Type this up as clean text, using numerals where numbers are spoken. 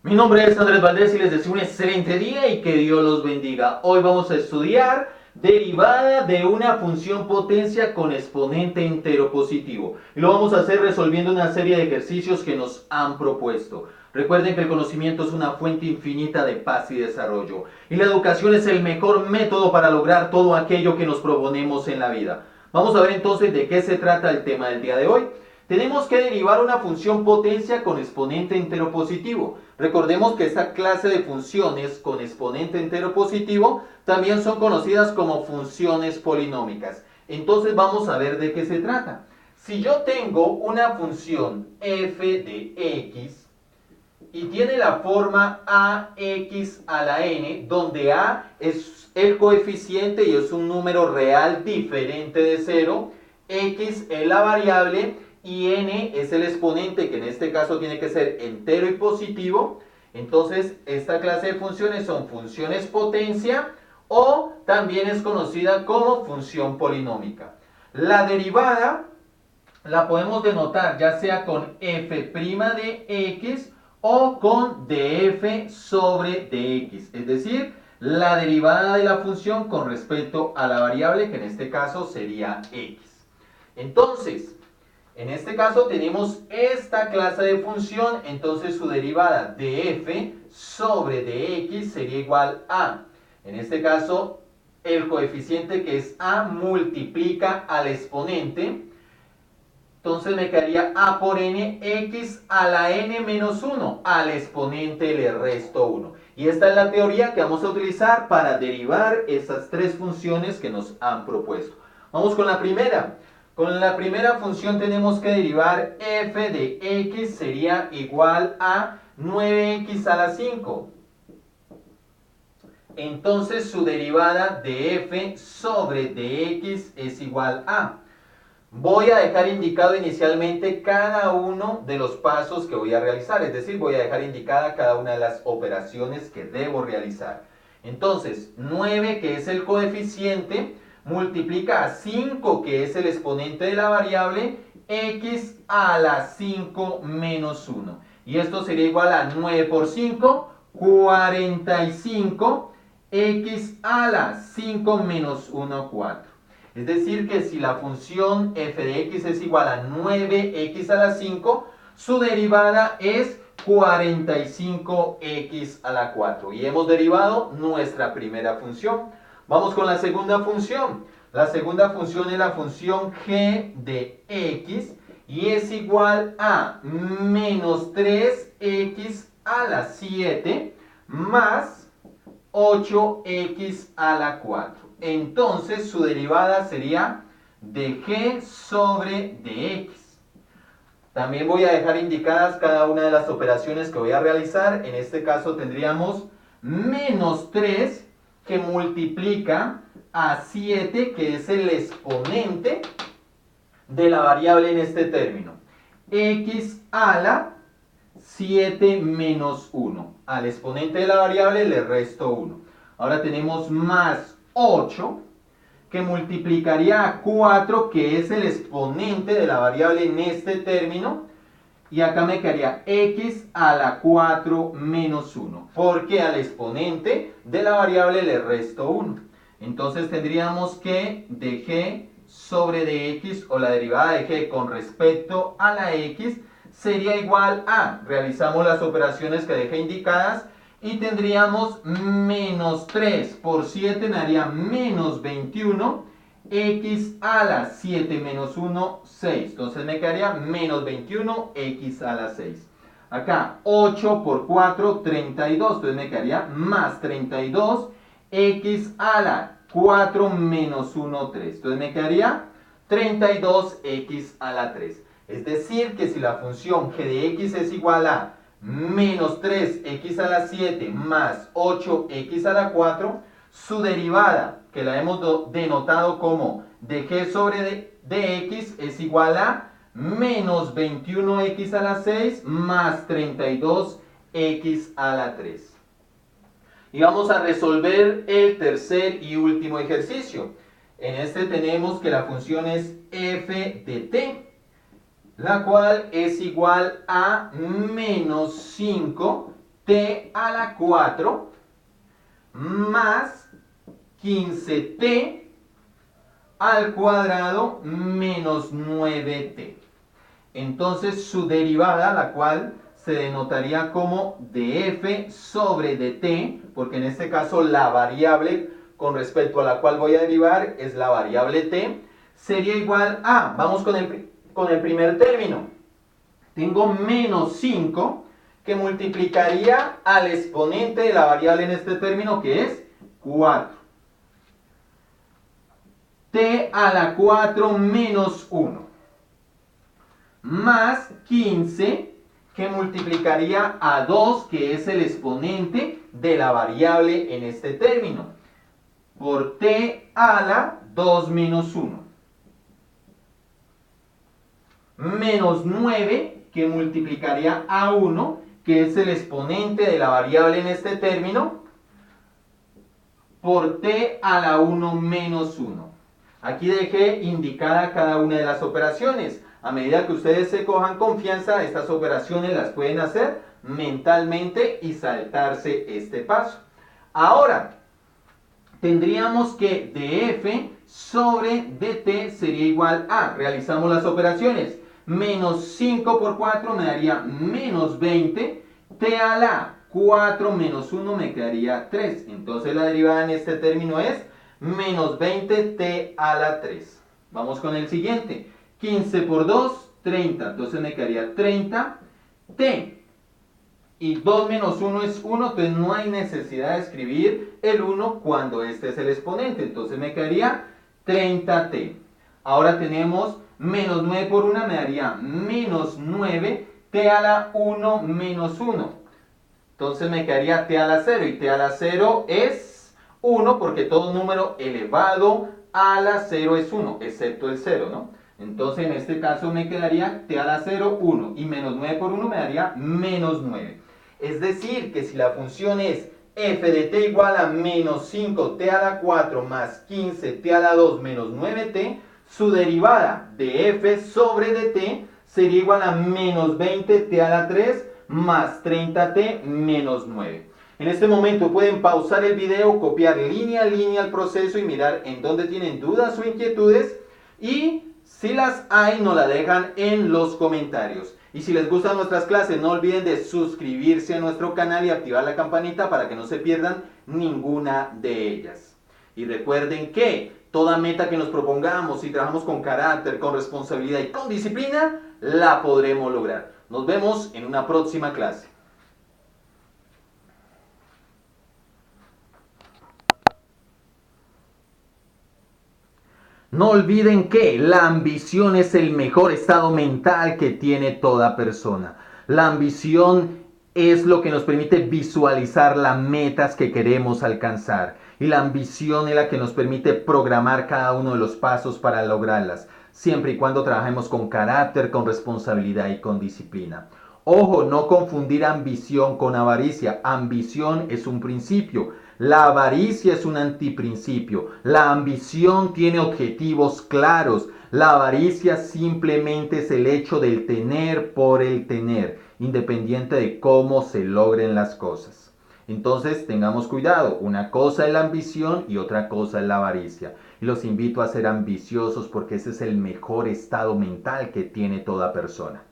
Mi nombre es Andrés Valdés y les deseo un excelente día y que Dios los bendiga. Hoy vamos a estudiar derivada de una función potencia con exponente entero positivo. Y lo vamos a hacer resolviendo una serie de ejercicios que nos han propuesto. Recuerden que el conocimiento es una fuente infinita de paz y desarrollo. Y la educación es el mejor método para lograr todo aquello que nos proponemos en la vida. Vamos a ver entonces de qué se trata el tema del día de hoy. Tenemos que derivar una función potencia con exponente entero positivo. Recordemos que esta clase de funciones con exponente entero positivo también son conocidas como funciones polinómicas. Entonces vamos a ver de qué se trata. Si yo tengo una función f de x y tiene la forma ax a la n, donde a es el coeficiente y es un número real diferente de 0, x es la variable y n es el exponente, que en este caso tiene que ser entero y positivo. Entonces esta clase de funciones son funciones potencia o también es conocida como función polinómica. La derivada la podemos denotar ya sea con f' de x o con df sobre dx, es decir, la derivada de la función con respecto a la variable, que en este caso sería x. Entonces, en este caso tenemos esta clase de función, entonces su derivada de f sobre dx sería igual a, en este caso, el coeficiente que es a multiplica al exponente. Entonces me quedaría a por n, x a la n menos 1. Al exponente le resto 1. Y esta es la teoría que vamos a utilizar para derivar esas tres funciones que nos han propuesto. Vamos con la primera. Con la primera función tenemos que derivar f de x sería igual a 9x a la 5. Entonces su derivada de f sobre dx es igual a... Voy a dejar indicado inicialmente cada uno de los pasos que voy a realizar, es decir, voy a dejar indicada cada una de las operaciones que debo realizar. Entonces, 9, que es el coeficiente, multiplica a 5, que es el exponente de la variable, x a la 5 menos 1. Y esto sería igual a 9 por 5, 45, x a la 5 menos 1, 4. Es decir, que si la función f de x es igual a 9x a la 5, su derivada es 45x a la 4. Y hemos derivado nuestra primera función. Vamos con la segunda función. La segunda función es la función g de x y es igual a menos 3x a la 7 más 8x a la 4. Entonces su derivada sería de g sobre dx. También voy a dejar indicadas cada una de las operaciones que voy a realizar. En este caso tendríamos menos 3 que multiplica a 7, que es el exponente de la variable en este término. X a la 7 menos 1. Al exponente de la variable le resto 1. Ahora tenemos más 8 que multiplicaría a 4, que es el exponente de la variable en este término. Y acá me quedaría x a la 4 menos 1, porque al exponente de la variable le resto 1. Entonces tendríamos que de g sobre dx, o la derivada de g con respecto a la x, sería igual a, realizamos las operaciones que dejé indicadas, y tendríamos menos 3 por 7 me daría menos 21, x a la 7 menos 1, 6. Entonces me quedaría menos 21, x a la 6. Acá 8 por 4, 32. Entonces me quedaría más 32, x a la 4 menos 1, 3. Entonces me quedaría 32x a la 3. Es decir, que si la función g de x es igual a menos 3x a la 7 más 8x a la 4, su derivada, que la hemos denotado como de g sobre dx, es igual a menos 21x a la 6 más 32x a la 3. Y vamos a resolver el tercer y último ejercicio. En este tenemos que la función es f de t, la cual es igual a menos 5 t a la 4 más 15t al cuadrado menos 9t. Entonces su derivada, la cual se denotaría como df sobre dt, porque en este caso la variable con respecto a la cual voy a derivar es la variable t, sería igual a, vamos con el primer término, tengo menos 5 que multiplicaría al exponente de la variable en este término, que es 4. T a la 4 menos 1 más 15 que multiplicaría a 2, que es el exponente de la variable en este término, por t a la 2 menos 1 menos 9 que multiplicaría a 1, que es el exponente de la variable en este término, por t a la 1 menos 1. Aquí dejé indicada cada una de las operaciones. A medida que ustedes se cojan confianza, estas operaciones las pueden hacer mentalmente y saltarse este paso. Ahora, tendríamos que df sobre dt sería igual a, realizamos las operaciones, menos 5 por 4 me daría menos 20, t a la 4 menos 1 me quedaría 3. Entonces la derivada en este término es menos 20t a la 3. Vamos con el siguiente. 15 por 2, 30. Entonces me quedaría 30t. Y 2 menos 1 es 1, entonces no hay necesidad de escribir el 1 cuando este es el exponente. Entonces me quedaría 30t. Ahora tenemos menos 9 por 1 me daría menos 9t a la 1 menos 1. Entonces me quedaría t a la 0, y t a la 0 es 1 porque todo número elevado a la 0 es 1, excepto el 0, ¿no? Entonces en este caso me quedaría t a la 0, 1, y menos 9 por 1 me daría menos 9. Es decir, que si la función es f de t igual a menos 5t a la 4 más 15t a la 2 menos 9t, su derivada de f sobre dt sería igual a menos 20t a la 3 más 30t menos 9. En este momento pueden pausar el video, copiar línea a línea el proceso y mirar en dónde tienen dudas o inquietudes, y si las hay nos la dejan en los comentarios. Y si les gustan nuestras clases, no olviden de suscribirse a nuestro canal y activar la campanita para que no se pierdan ninguna de ellas. Y recuerden que toda meta que nos propongamos, si trabajamos con carácter, con responsabilidad y con disciplina, la podremos lograr. Nos vemos en una próxima clase. No olviden que la ambición es el mejor estado mental que tiene toda persona. La ambición es lo que nos permite visualizar las metas que queremos alcanzar. Y la ambición es la que nos permite programar cada uno de los pasos para lograrlas, siempre y cuando trabajemos con carácter, con responsabilidad y con disciplina. Ojo, no confundir ambición con avaricia. Ambición es un principio. La avaricia es un antiprincipio. La ambición tiene objetivos claros. La avaricia simplemente es el hecho del tener por el tener, independiente de cómo se logren las cosas. Entonces tengamos cuidado. Una cosa es la ambición y otra cosa es la avaricia. Y los invito a ser ambiciosos porque ese es el mejor estado mental que tiene toda persona.